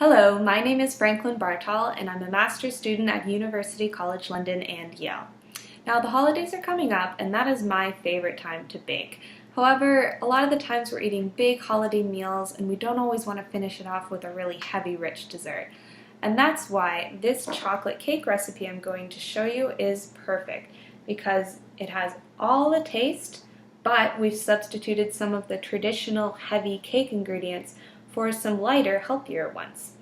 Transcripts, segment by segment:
Hello, my name is Franklin Bartal and I'm a master's student at University College London and Yale. Now the holidays are coming up and that is my favorite time to bake. However, a lot of the times we're eating big holiday meals and we don't always want to finish it off with a really heavy, rich dessert. And that's why this chocolate cake recipe I'm going to show you is perfect because it has all the taste, but we've substituted some of the traditional heavy cake ingredients for some lighter, healthier ones.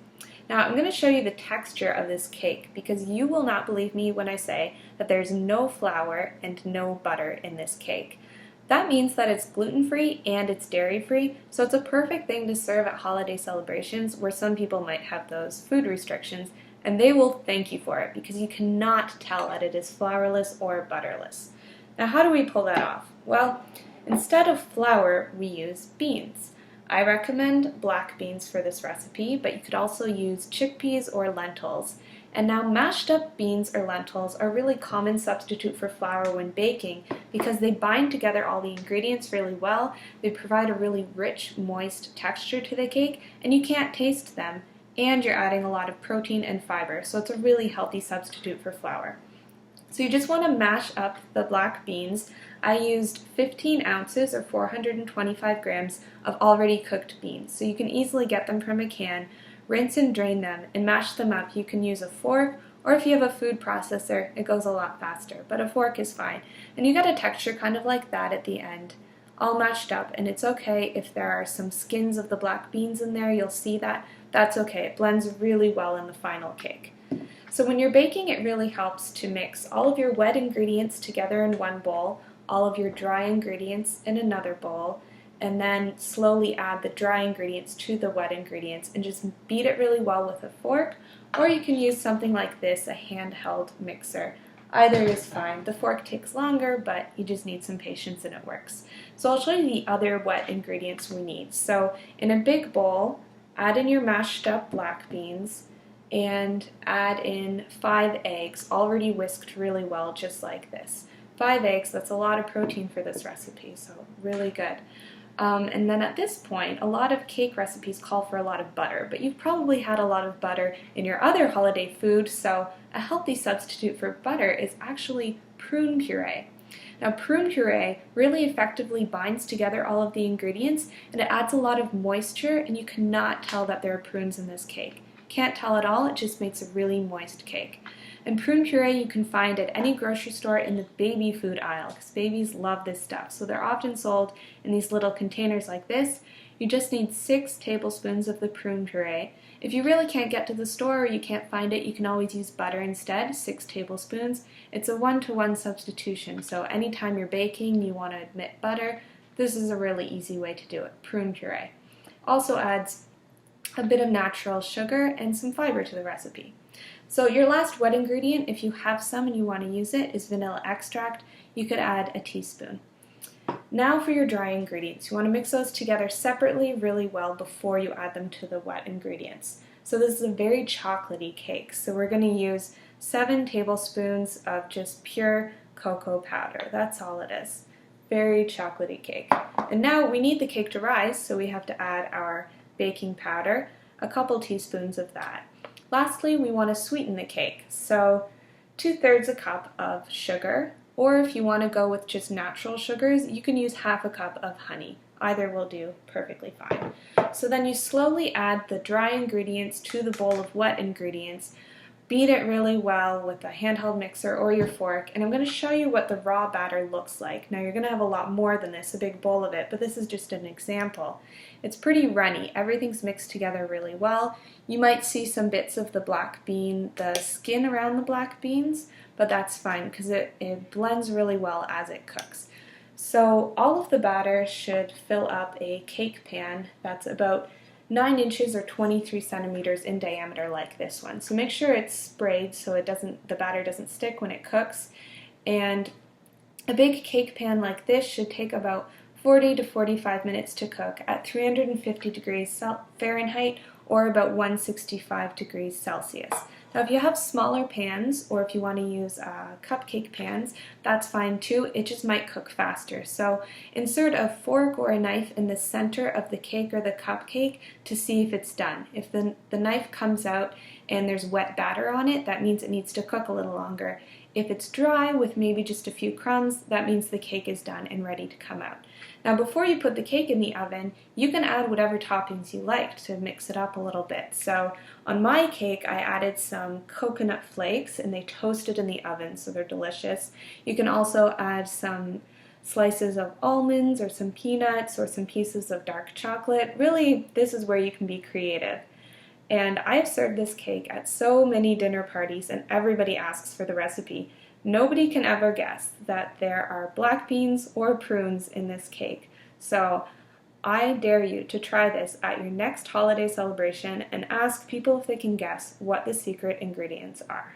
Now I'm going to show you the texture of this cake because you will not believe me when I say that there's no flour and no butter in this cake. That means that it's gluten-free and it's dairy-free, so it's a perfect thing to serve at holiday celebrations where some people might have those food restrictions, and they will thank you for it because you cannot tell that it is flourless or butterless. Now how do we pull that off? Well, instead of flour, we use beans. I recommend black beans for this recipe, but you could also use chickpeas or lentils. And now mashed up beans or lentils are a really common substitute for flour when baking because they bind together all the ingredients really well, they provide a really rich, moist texture to the cake, and you can't taste them, and you're adding a lot of protein and fiber, so it's a really healthy substitute for flour. So you just want to mash up the black beans. I used 15 ounces or 425 grams of already cooked beans. So you can easily get them from a can, rinse and drain them, and mash them up. You can use a fork, or if you have a food processor, it goes a lot faster, but a fork is fine. And you get a texture kind of like that at the end, all mashed up, and it's okay if there are some skins of the black beans in there, you'll see that. That's okay, it blends really well in the final cake. So when you're baking, it really helps to mix all of your wet ingredients together in one bowl, all of your dry ingredients in another bowl, and then slowly add the dry ingredients to the wet ingredients and just beat it really well with a fork, or you can use something like this, a handheld mixer. Either is fine. The fork takes longer, but you just need some patience and it works. So I'll show you the other wet ingredients we need. So in a big bowl, add in your mashed up black beans, and add in 5 eggs, already whisked really well, just like this. 5 eggs, that's a lot of protein for this recipe, so really good. And then at this point, a lot of cake recipes call for a lot of butter, but you've probably had a lot of butter in your other holiday food, so a healthy substitute for butter is actually prune puree. Now prune puree really effectively binds together all of the ingredients, and it adds a lot of moisture, and you cannot tell that there are prunes in this cake. Can't tell at all, it just makes a really moist cake. And prune puree you can find at any grocery store in the baby food aisle because babies love this stuff. So they're often sold in these little containers like this. You just need 6 tablespoons of the prune puree. If you really can't get to the store or you can't find it, you can always use butter instead, 6 tablespoons. It's a 1-to-1 substitution, so anytime you're baking you want to omit butter, this is a really easy way to do it, prune puree. Also adds a bit of natural sugar and some fiber to the recipe. So your last wet ingredient, if you have some and you want to use it, is vanilla extract. You could add a teaspoon. Now for your dry ingredients. You want to mix those together separately really well before you add them to the wet ingredients. So this is a very chocolatey cake. So we're going to use 7 tablespoons of just pure cocoa powder. That's all it is. Very chocolatey cake. And now we need the cake to rise, so we have to add our baking powder, a couple teaspoons of that. Lastly, we want to sweeten the cake, so 2/3 a cup of sugar, or if you want to go with just natural sugars, you can use 1/2 a cup of honey. Either will do perfectly fine. So then you slowly add the dry ingredients to the bowl of wet ingredients, beat it really well with a handheld mixer or your fork, and I'm going to show you what the raw batter looks like. Now you're going to have a lot more than this, a big bowl of it, but this is just an example. It's pretty runny. Everything's mixed together really well. You might see some bits of the black bean, the skin around the black beans, but that's fine because it blends really well as it cooks. So all of the batter should fill up a cake pan that's about 9 inches or 23 centimeters in diameter like this one. So make sure it's sprayed so the batter doesn't stick when it cooks. And a big cake pan like this should take about 40 to 45 minutes to cook at 350 degrees Fahrenheit or about 165 degrees Celsius. Now if you have smaller pans, or if you want to use cupcake pans, that's fine too. It just might cook faster. So insert a fork or a knife in the center of the cake or the cupcake to see if it's done. If the knife comes out and there's wet batter on it, that means it needs to cook a little longer. If it's dry with maybe just a few crumbs, that means the cake is done and ready to come out. Now before you put the cake in the oven, you can add whatever toppings you like to mix it up a little bit. So on my cake, I added some coconut flakes and they toasted in the oven, so they're delicious. You can also add some slices of almonds or some peanuts or some pieces of dark chocolate. Really, this is where you can be creative. And I've served this cake at so many dinner parties and everybody asks for the recipe. Nobody can ever guess that there are black beans or prunes in this cake. So I dare you to try this at your next holiday celebration and ask people if they can guess what the secret ingredients are.